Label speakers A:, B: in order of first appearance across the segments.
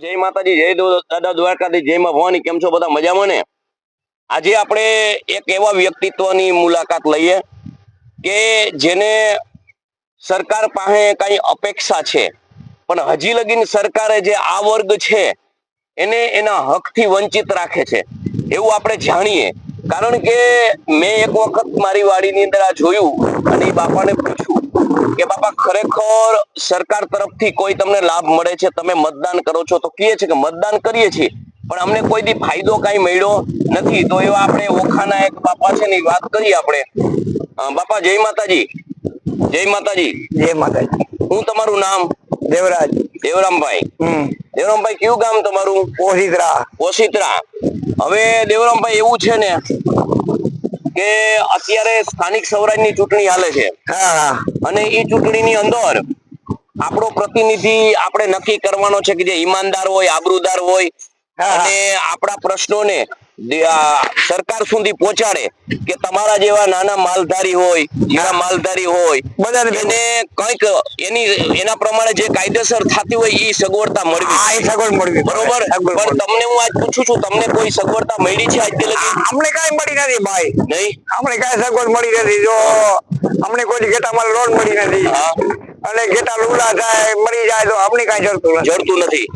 A: જય માતાજી, જય દાદા દ્વારકાથી, જય માં ભવાની. કેમ છો બધા? મજામાં ને? આજે આપણે એક એવા વ્યક્તિત્વની મુલાકાત લઈએ કે જેને સરકાર પાસે કઈ અપેક્ષા છે, પણ હજી લગીન સરકારે જે આ વર્ગ છે એને એના હકથી વંચિત રાખે છે એવું આપણે જાણીએ. કારણ કે મેં એક વખત મારી વાડીની અંદર આ જોયું અને એ બાપાને પૂછ્યું કે બાપા, ખરેખર સરકાર તરફથી કોઈ તમને લાભ મળે છે? તમે મતદાન કરો છો તો કહે છે કે મતદાન કરીએ છીએ, પણ અમને કોઈ દી ફાયદો કઈ મળ્યો નથી. તો એવા આપણે ઓખાના એક બાપા છે ને વાત કરીએ આપણે. બાપા જય માતાજી. જય માતાજી.
B: જય માતાજી.
A: શું તમારું નામ?
B: દેવરાજ.
A: દેવરામભાઈ. દેવરામભાઈ, કયું ગામ તમારું?
B: ઓશિત્રા.
A: ઓશિત્રા. હવે દેવરામભાઈ, એવું છે ને કે અત્યારે સ્થાનિક સ્વરાજની ચૂંટણી હાલે છે અને એ ચૂંટણીની અંદર આપણો પ્રતિનિધિ આપણે નક્કી કરવાનો છે કે જે ઈમાનદાર હોય, આબરૂદાર હોય અને આપણા પ્રશ્નોને સરકાર સુધી પહોંચાડે. કે તમારા જેવા નાના માલધારી હોય, જીરા માલધારી હોય, બધાને કઈક એના પ્રમાણે જે કાયદેસર થતી હોય એ સગવડતા મળવી. બરોબર. પણ તમને હું આજ પૂછું છું, તમને કોઈ સગવડતા મળી છે આજ લગી?
B: અમને કઈ મળી નથી ભાઈ.
A: નહીં,
B: અમને કઈ સગવડ મળી નથી. જો અમને કોઈ ગેટામાં લોન મળી નથી અને ગેટા લુલા થાય મરી જાય તો અમને કઈ જડતું
A: નથી.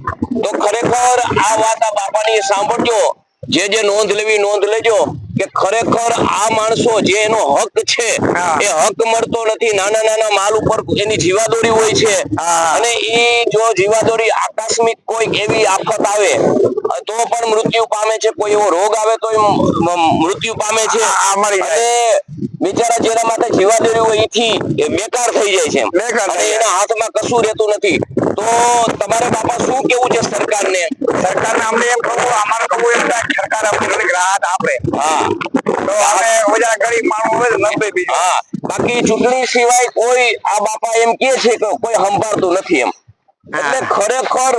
A: તો ખરેખર આ વાત આ બાપાની સાંભળજો. જે નોંધ લેવી નોંધ લેજો કે ખરેખર આ માણસો જે એનો હક છે એ હક મળતો નથી. નાના નાના માલ ઉપર એની જીવાદોરી હોય છે અને ઈ જો જીવાદોરી આકસ્મિક કોઈ એવી આફત આવે તો પણ મૃત્યુ પામે છે. કોઈ એવો રોગ આવે તો મૃત્યુ પામે છે. અને બિચારા જેના માટે જીવાદોરી હોય એથી બેકાર થઈ જાય છે અને એના હાથમાં કશું રહેતું નથી. તો તમારે બાપા શું કેવું છે સરકારને?
B: સરકારને અમને એમ કહું, અમારે કહું એમ થાય સરકાર અમને થોડીક રાહત આપે. તો અમે ઓજા ગરીબ માણસ હોય નબે બીજું.
A: બાકી ચૂંટણી સિવાય કોઈ આ બાપા એમ કે છે કે કોઈ સંભાળતું નથી એમ. એટલે ખરેખર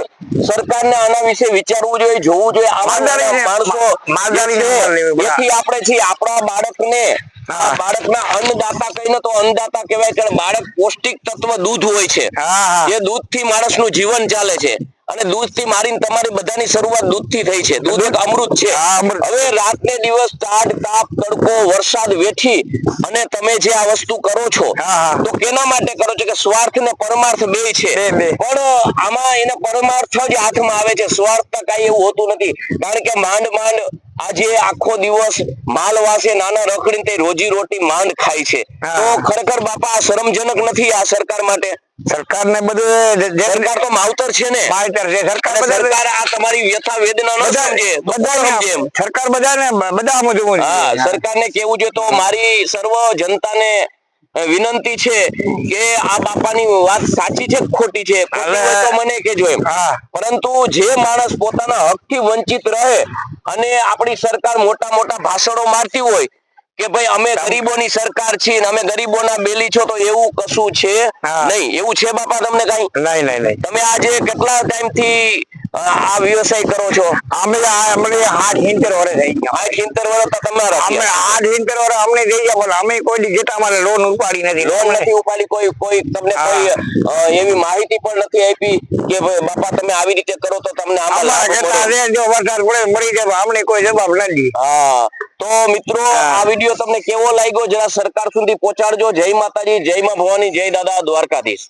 A: સરકારને આના વિશે વિચારવું જોઈએ, જોવું જોઈએ. માણસો એથી આપણે છીએ આપણા બાળકના અન્નદાતા કહીને તો અન્નદાતા કહેવાય કે બાળક પૌષ્ટિક તત્વ દૂધ હોય છે. જે દૂધથી માણસનું જીવન ચાલે છે અને દૂધથી મારીને તમારી બધાની શરૂઆત દૂધથી થઈ છે. દૂધ એક અમૃત છે. હવે રાતને દિવસ ટાઢ તાપ તડકો વરસાદ વેઠી અને તમે જે આ વસ્તુ કરો છો તો કેના માટે કરો છો? કે સ્વાર્થ ને પરમાર્થ બે છે. પણ આમાં એને પરમાર્થ જ હાથમાં આવે છે, સ્વાર્થ કઈ એવું હોતું નથી. કારણ કે માંડ આજે આખો દિવસ માલવાસે નાના રખડીને રોજી રોટી માંડ ખાય છે. તો ખરેખર બાપા શરમજનક નથી આ સરકાર માટે?
B: સરકાર ને બધું
A: સરકાર તો માવતર છે ને. સરકાર આ તમારી વ્યથા વેદના ન સમજે.
B: સરકાર બધા
A: સરકારને કેવું જોઈએ તો મારી સર્વ જનતાને વિનંતી છે કે આ બાપાની વાત સાચી છે ખોટી છે તો મને કેજો એમ. પરંતુ જે માણસ પોતાના હકથી વંચિત રહે અને આપણી સરકાર મોટા મોટા ભાષણો મારતી હોય કે ભાઈ અમે ગરીબોની સરકાર છીએ ને અમે ગરીબોના બેલી છો, તો એવું કશું છે નહીં. એવું છે બાપા તમને કઈ?
B: નહીં.
A: તમે આજે કેટલા ટાઈમ થી આ વ્યવસાય કરો છો?
B: અમે 8-70 વર્ષ થઈ ગયા.
A: 8-70 વર્ષ તો તમારા.
B: અમે 8-70 વર્ષ અમને થઈ ગયા, પણ અમે કોઈ ગેટા અમારે લોન ઉપાડી નથી.
A: લોન નથી ઉપાડી. કોઈ તમને કોઈ એવી માહિતી પણ નથી આપી કે બાપા તમે આવી રીતે કરો તો તમને આમાં
B: ગેટા રે જો વરસાદ પડે મરી જાય, અમને કોઈ જવાબ નથી.
A: તો મિત્રો, આ વિડીયો તમને કેવો લાગ્યો જરા સરકાર સુધી પહોંચાડજો. જય માતાજી, જય માં ભવાની, જય દાદા દ્વારકાધીશ.